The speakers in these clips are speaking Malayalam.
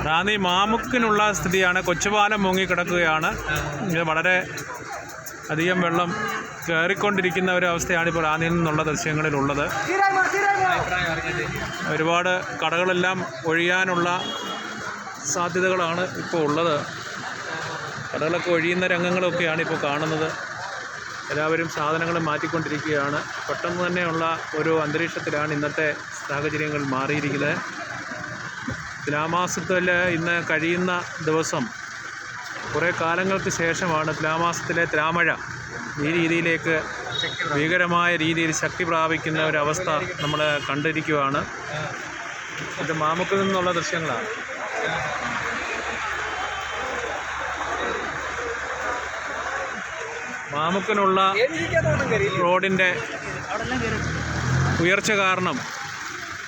റാന്നി മാമുക്കിനുള്ള സ്ഥിതിയാണ്. കൊച്ചുപാലം മുങ്ങിക്കിടക്കുകയാണ്. ഇത് വളരെ അധികം വെള്ളം കയറിക്കൊണ്ടിരിക്കുന്ന ഒരവസ്ഥയാണ് ഇപ്പോൾ റാന്നിയിൽ നിന്നുള്ള ദൃശ്യങ്ങളിലുള്ളത്. ഒരുപാട് കടകളെല്ലാം ഒഴിയാനുള്ള സാധ്യതകളാണ് ഇപ്പോൾ ഉള്ളത്. കടകളൊക്കെ ഒഴിയുന്ന രംഗങ്ങളൊക്കെയാണ് ഇപ്പോൾ കാണുന്നത്. എല്ലാവരും സാധനങ്ങൾ മാറ്റിക്കൊണ്ടിരിക്കുകയാണ്. പെട്ടെന്ന് തന്നെയുള്ള ഒരു അന്തരീക്ഷത്തിലാണ് ഇന്നത്തെ സാഹചര്യങ്ങൾ മാറിയിരിക്കുന്നത്. തുലാമാസത്തിൽ ഇന്ന് കഴിയുന്ന ദിവസം കുറേ കാലങ്ങൾക്ക് ശേഷമാണ് തുലാമാസത്തിലെ തുലാമഴ ഈ രീതിയിലേക്ക് ഭീകരമായ രീതിയിൽ ശക്തി പ്രാപിക്കുന്ന ഒരവസ്ഥ നമ്മൾ കണ്ടിരിക്കുകയാണ്. ഇത് മാമുക്കിൽ നിന്നുള്ള ദൃശ്യങ്ങളാണ്. മാമുക്കിനുള്ള റോഡിൻ്റെ ഉയർച്ച കാരണം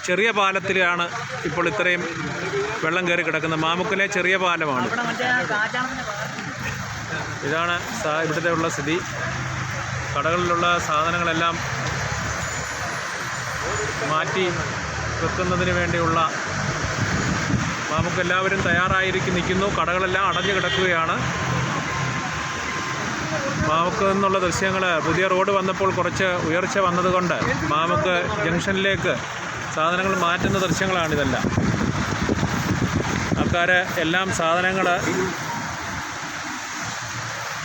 ചെറിയ പാലത്തിലാണ് ഇപ്പോൾ ഇത്രയും വെള്ളം കയറി കിടക്കുന്നത്. മാമുക്കിലെ ചെറിയ പാലമാണ്. ഇതാണ് ഇവിടുത്തെ ഉള്ള സ്ഥിതി. കടകളിലുള്ള സാധനങ്ങളെല്ലാം മാറ്റി വെക്കുന്നതിന് വേണ്ടിയുള്ള മാമുക്കെല്ലാവരും നിൽക്കുന്നു. കടകളെല്ലാം അടഞ്ഞു കിടക്കുകയാണ്. മാമുക്ക് നിന്നുള്ള ദൃശ്യങ്ങൾ പുതിയ റോഡ് വന്നപ്പോൾ കുറച്ച് ഉയർച്ച വന്നതുകൊണ്ട് മാമുക്ക് ജംഗ്ഷനിലേക്ക് സാധനങ്ങൾ മാറ്റുന്ന ദൃശ്യങ്ങളാണിതെല്ലാം. ആൾക്കാർ എല്ലാം സാധനങ്ങൾ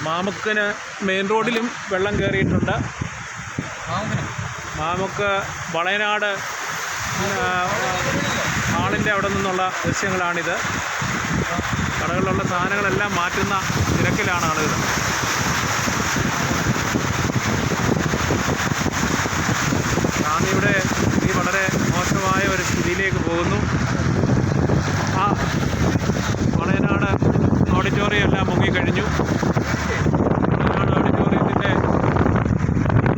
മാമുക്കിന് മെയിൻ റോഡിലും വെള്ളം കയറിയിട്ടുണ്ട്. മാമുക്ക് വളയനാട് ആളിൻ്റെ അവിടെ നിന്നുള്ള ദൃശ്യങ്ങളാണിത്. കടകളിലുള്ള സാധനങ്ങളെല്ലാം മാറ്റുന്ന തിരക്കിലാണ് ആളുകൾ. റാന്നിയുടെ സ്ഥിതി വളരെ മോശമായ ഒരു സ്ഥിതിയിലേക്ക് പോകുന്നു. ആ വളയനാട് ഓഡിറ്റോറിയം എല്ലാം മുങ്ങിക്കഴിഞ്ഞു. വളയനാട് ഓഡിറ്റോറിയത്തിൻ്റെ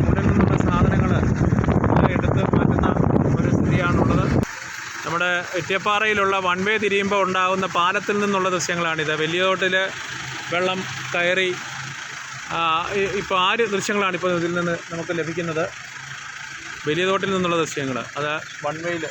ഇവിടെ നിന്നുള്ള സാധനങ്ങൾ എടുത്ത് മാറ്റുന്ന ഒരു സ്ഥിതിയാണുള്ളത്. നമ്മുടെ എറ്റിയപ്പാറയിലുള്ള വൺ വേ തിരിയുമ്പോൾ ഉണ്ടാകുന്ന പാലത്തിൽ നിന്നുള്ള ദൃശ്യങ്ങളാണിത്. വലിയതോട്ടിൽ വെള്ളം കയറി ഇപ്പോൾ 6 ദൃശ്യങ്ങളാണ് ഇപ്പോൾ ഇതിൽ നിന്ന് നമുക്ക് ലഭിക്കുന്നത്. വലിയതോട്ടിൽ നിന്നുള്ള ദൃശ്യങ്ങൾ. അത് വൺ വേയിൽ